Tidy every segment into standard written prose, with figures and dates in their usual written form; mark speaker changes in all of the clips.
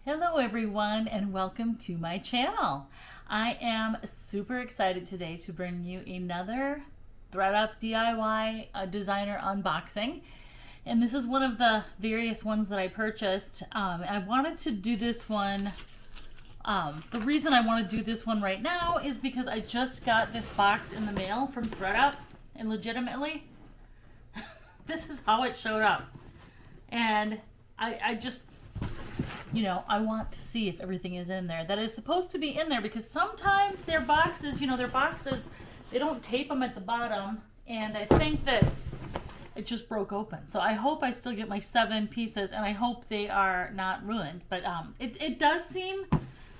Speaker 1: Hello everyone and welcome to my channel. I am super excited today to bring you another ThredUP DIY Designer unboxing. And this is one of the various ones that I purchased. I wanted to do this one. The reason I want to do this one right now is because I just got this box in the mail from ThredUP, and legitimately, this is how it showed up. And I just, you know, I want to see if everything is in there that is supposed to be in there, because sometimes their boxes, they don't tape them at the bottom, and I think that it just broke open. So I hope I still get my 7 pieces, and I hope they are not ruined. But it does seem,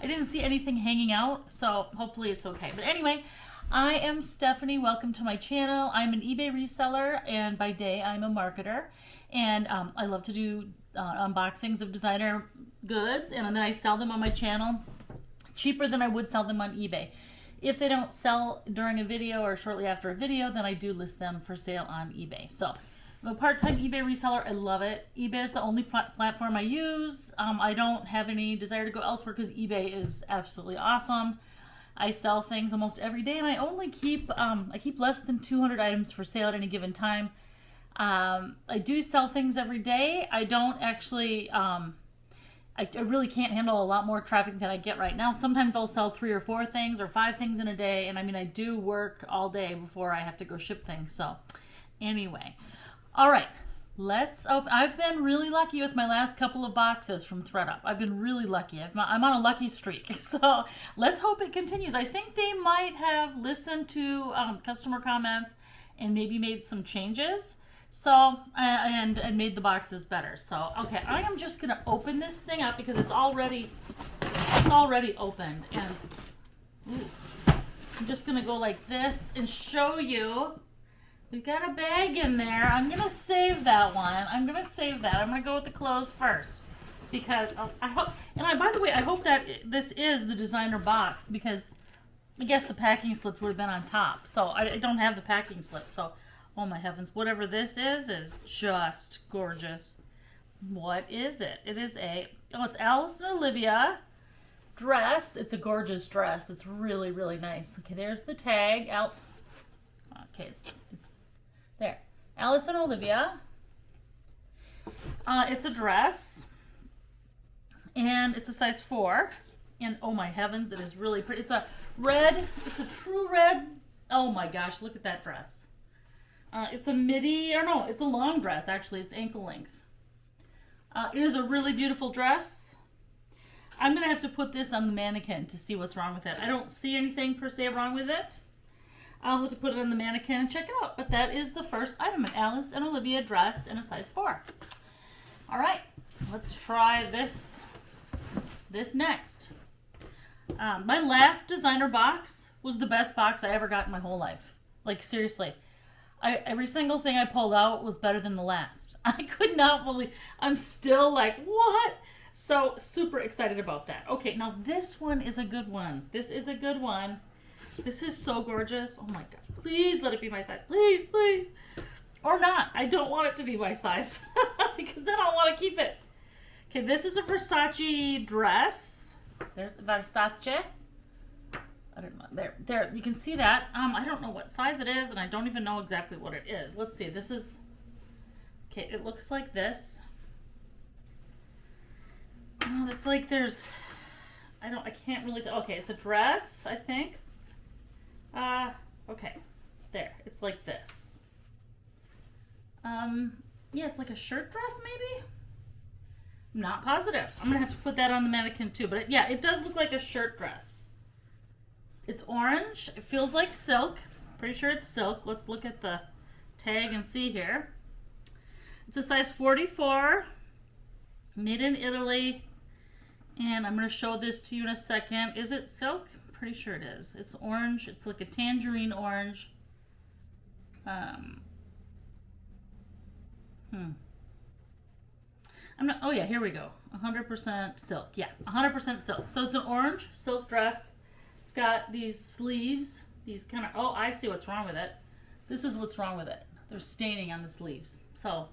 Speaker 1: I didn't see anything hanging out, so hopefully it's okay. But anyway, I am Stephanie. Welcome to my channel. I'm an eBay reseller, and by day I'm a marketer, and I love to do unboxings of designer goods, and then I sell them on my channel cheaper than I would sell them on eBay. If they don't sell during a video or shortly after a video, then I do list them for sale on eBay. So I'm a part-time eBay reseller. I love it. eBay is the only platform I use. I don't have any desire to go elsewhere because eBay is absolutely awesome. I sell things almost every day, and I only keep I keep less than 200 items for sale at any given time. I do sell things every day. I don't actually, I really can't handle a lot more traffic than I get right now. Sometimes I'll sell 3 or 4 things or 5 things in a day. And I mean, I do work all day before I have to go ship things. So anyway, all right, let's open. I've been really lucky with my last couple of boxes from ThredUP. I've been really lucky. I'm on a lucky streak. So let's hope it continues. I think they might have listened to customer comments and maybe made some changes. So, and made the boxes better. So, okay, I am just going to open this thing up because it's already opened. And ooh, I'm just going to go like this and show you. We've got a bag in there. I'm going to save that one. I'm going to go with the clothes first. Because I hope, and by the way, I hope that this is the designer box, because I guess the packing slip would have been on top. So, I don't have the packing slip. So, oh my heavens, whatever this is just gorgeous. What is it? It is it's Alice and Olivia dress. It's a gorgeous dress. It's really, really nice. Okay, there's the tag. Okay, it's there. Alice and Olivia. It's a dress. And it's a size 4. And oh my heavens, it is really pretty. It's a true red. Oh my gosh, look at that dress. It's a midi, or no, it's a long dress, actually. It's ankle length. It is a really beautiful dress. I'm going to have to put this on the mannequin to see what's wrong with it. I don't see anything per se wrong with it. I'll have to put it on the mannequin and check it out. But that is the first item, an Alice and Olivia dress in a size 4. All right, let's try this next. My last designer box was the best box I ever got in my whole life. Like, seriously. Every single thing I pulled out was better than the last. I could not believe, I'm still like, what? So super excited about that. Okay, now this one is a good one. This is a good one. This is so gorgeous. Oh my gosh, please let it be my size. Please, please. Or not. I don't want it to be my size because then I'll want to keep it. Okay, this is a Versace dress. There's Versace. I don't know. There, you can see that. I don't know what size it is, and I don't even know exactly what it is. Let's see. This is, okay, it looks like this. Oh, it's like there's, I can't really tell. Okay, it's a dress, I think. Okay, there. It's like this. Yeah, it's like a shirt dress, maybe? I'm not positive. I'm going to have to put that on the mannequin, too. But yeah, it does look like a shirt dress. It's orange. It feels like silk. Pretty sure it's silk. Let's look at the tag and see here. It's a size 44. Made in Italy. And I'm going to show this to you in a second. Is it silk? Pretty sure it is. It's orange. It's like a tangerine orange. I'm not, oh yeah, here we go. 100% silk. Yeah, 100% silk. So it's an orange silk dress. It's got these sleeves, these kind of, oh, I see what's wrong with it. This is what's wrong with it. There's staining on the sleeves. So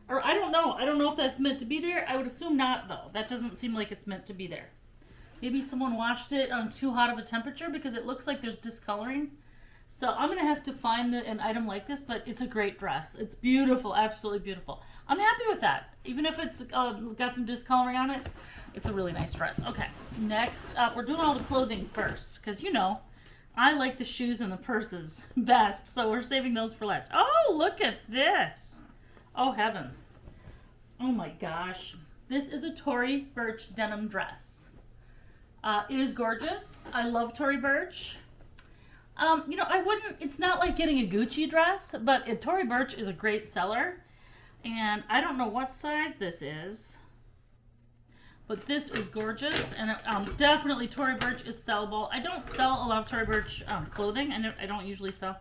Speaker 1: Or I don't know. I don't know if that's meant to be there. I would assume not, though. That doesn't seem like it's meant to be there. Maybe someone washed it on too hot of a temperature because it looks like there's discoloring. So I'm going to have to find an item like this, but it's a great dress. It's beautiful, absolutely beautiful. I'm happy with that. Even if it's got some discoloring on it, it's a really nice dress. Okay, next up, we're doing all the clothing first because, you know, I like the shoes and the purses best, so we're saving those for last. Oh, look at this. Oh, heavens. Oh, my gosh. This is a Tory Burch denim dress. It is gorgeous. I love Tory Burch. You know, it's not like getting a Gucci dress, but Tory Burch is a great seller. And I don't know what size this is, but this is gorgeous. And definitely Tory Burch is sellable. I don't sell a lot of Tory Burch clothing. I don't usually sell.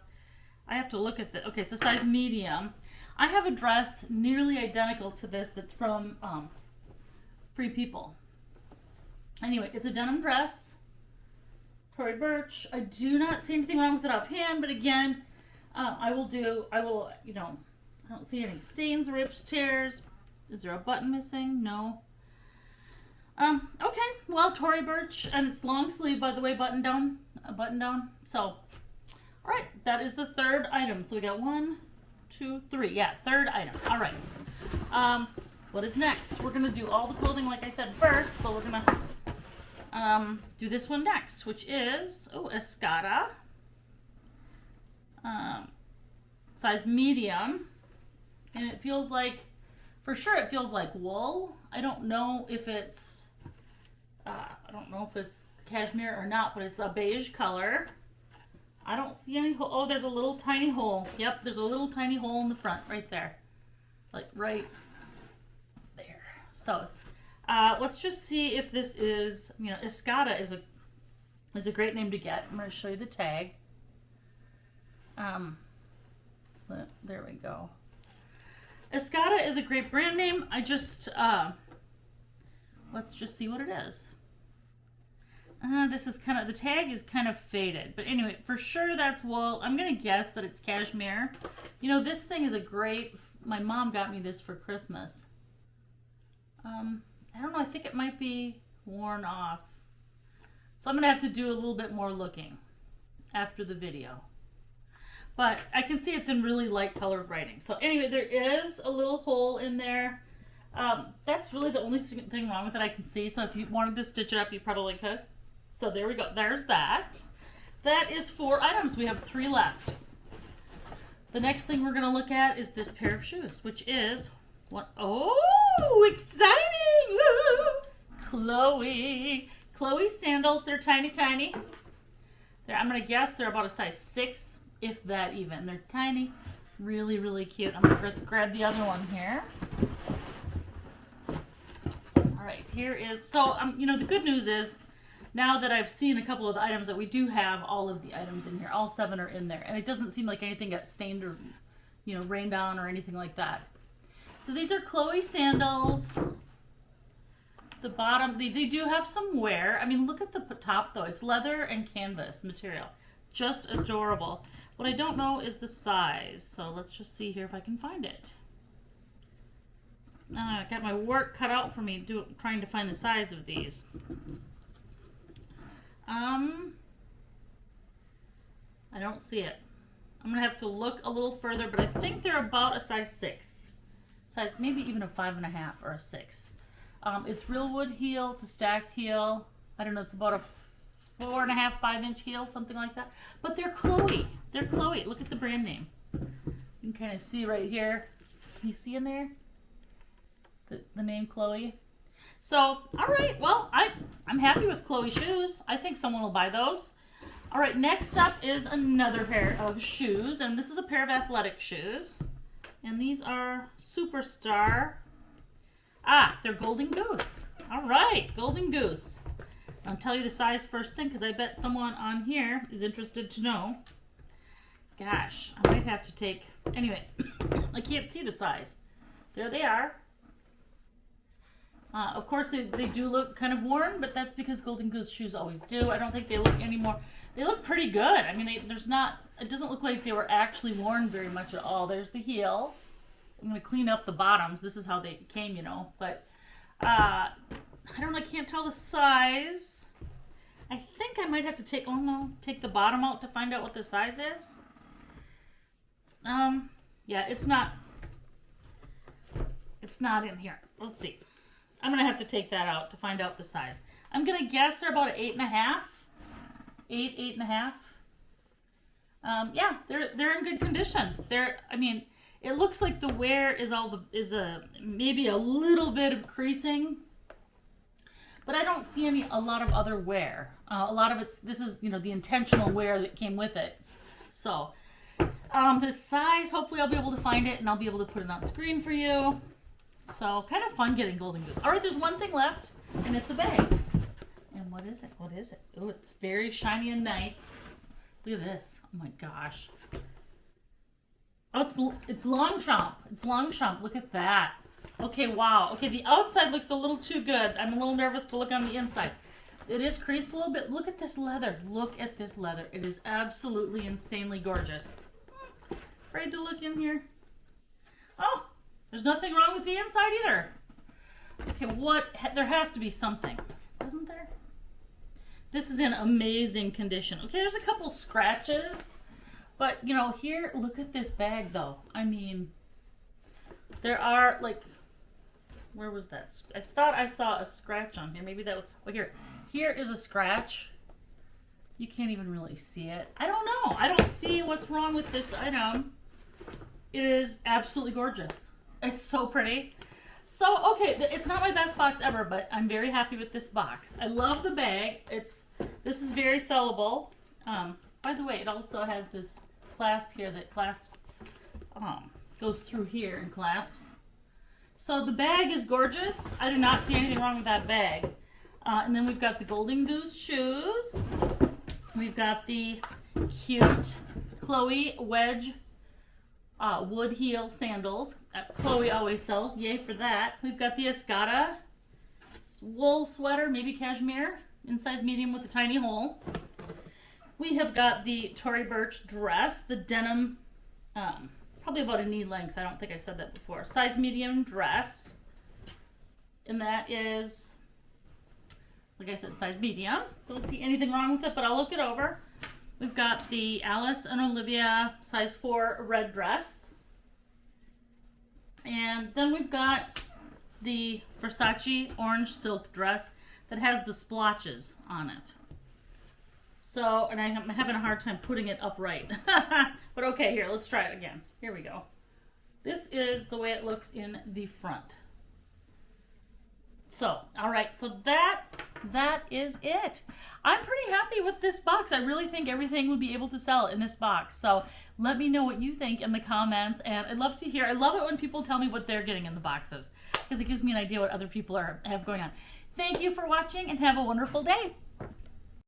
Speaker 1: I have to look at the, okay, it's a size medium. I have a dress nearly identical to this that's from Free People. Anyway, it's a denim dress, Tory Burch. I do not see anything wrong with it offhand, but again, I will, you know, I don't see any stains, rips, tears. Is there a button missing? No. Okay, well, Tory Burch, and it's long sleeve, by the way, button down. So, all right, that is the third item. So we got 1, 2, 3. Yeah, third item. All right. What is next? We're gonna do all the clothing, like I said, first. So we're gonna do this one next, which is, Escada. Size medium. And it feels like, for sure it feels like wool. I don't know if it's, cashmere or not, but it's a beige color. I don't see any hole. Oh, there's a little tiny hole. Yep, there's a little tiny hole in the front right there. Like right there. So, let's just see if this is, you know, Escada is a great name to get. I'm going to show you the tag. There we go. Escada is a great brand name. I just, let's just see what it is. This is kind of, the tag is kind of faded. But anyway, for sure that's wool. I'm going to guess that it's cashmere. You know, this thing is a great, my mom got me this for Christmas. I don't know, I think it might be worn off. So I'm going to have to do a little bit more looking after the video. But I can see it's in really light colored writing. So anyway, there is a little hole in there. That's really the only thing wrong with it I can see. So if you wanted to stitch it up, you probably could. So there we go. There's that. That is 4 items. We have 3 left. The next thing we're going to look at is this pair of shoes, which is what? Oh, exciting! Woo! Chloe sandals. They're tiny, tiny. I'm going to guess they're about a size 6, if that even. They're tiny, really, really cute. I'm going to grab the other one here. All right, here is, so, you know, the good news is, now that I've seen a couple of the items, that we do have all of the items in here. All 7 are in there. And it doesn't seem like anything got stained or, you know, rained on or anything like that. So these are Chloe sandals. The bottom, they do have some wear. I mean, look at the top, though. It's leather and canvas material. Just adorable. What I don't know is the size. So let's just see here if I can find it. I got my work cut out for me trying to find the size of these. I don't see it. I'm gonna have to look a little further, but I think they're about a size 6. Size, maybe even a 5.5 or a 6. It's real wood heel, it's a stacked heel. I don't know, it's about a 4.5, 5-inch heel, something like that. But they're Chloe. They're Chloe. Look at the brand name. You can kind of see right here. Can you see in there? The name Chloe. So, all right, well, I'm happy with Chloe shoes. I think someone will buy those. All right, next up is another pair of shoes, and this is a pair of athletic shoes. And these are Superstar. They're Golden Goose. All right, Golden Goose. I'll tell you the size first thing, because I bet someone on here is interested to know. Gosh, I might have to take, anyway, I can't see the size. There they are. Of course, they do look kind of worn, but that's because Golden Goose shoes always do. I don't think they look anymore. They look pretty good. I mean, it doesn't look like they were actually worn very much at all. There's the heel, I'm gonna clean up the bottoms. This is how they came, you know, but I don't know, I can't tell the size. I think I might have to take the bottom out to find out what the size is. Yeah, it's not in here. Let's see. I'm gonna have to take that out to find out the size. I'm gonna guess they're about 8.5. 8.5. Yeah, they're in good condition. I mean, it looks like the wear is maybe a little bit of creasing, but I don't see a lot of other wear. A lot of this is, you know, the intentional wear that came with it. So, the size, hopefully I'll be able to find it and I'll be able to put it on screen for you. So, kind of fun getting Golden Goose. All right, there's one thing left, and it's a bag. And what is it? What is it? Oh, it's very shiny and nice. Look at this. Oh my gosh. Oh, it's Longchamp. It's Longchamp. Look at that. Okay, wow. Okay, the outside looks a little too good. I'm a little nervous to look on the inside. It is creased a little bit. Look at this leather. Look at this leather. It is absolutely insanely gorgeous. Afraid to look in here. Oh, there's nothing wrong with the inside either. Okay, there has to be something, isn't there? This is in amazing condition. Okay, there's a couple scratches, but you know, here, look at this bag though. I mean, there are like, where was that? I thought I saw a scratch on here. Maybe that was, oh, here is a scratch. You can't even really see it. I don't know. I don't see what's wrong with this item. It is absolutely gorgeous. It's so pretty. So, okay, it's not my best box ever, but I'm very happy with this box. I love the bag. This is very sellable. By the way, it also has this clasp here that clasps, goes through here and clasps. So the bag is gorgeous. I do not see anything wrong with that bag. And then we've got the Golden Goose shoes. We've got the cute Chloe wedge wood heel sandals. Chloe always sells. Yay for that. We've got the Escada wool sweater, maybe cashmere, in size medium with a tiny hole. We have got the Tory Burch dress, the denim, probably about a knee length. I don't think I said that before. Size medium dress. And that is, like I said, size medium. Don't see anything wrong with it, but I'll look it over. We've got the Alice and Olivia size 4 red dress. And then we've got the Versace orange silk dress that has the splotches on it. So, and I'm having a hard time putting it upright. But okay, here, let's try it again. Here we go. This is the way it looks in the front. So, all right, so that is it. I'm pretty happy with this box. I really think everything would be able to sell in this box. So let me know what you think in the comments. And I'd love to hear, I love it when people tell me what they're getting in the boxes, because it gives me an idea what other people have going on. Thank you for watching and have a wonderful day.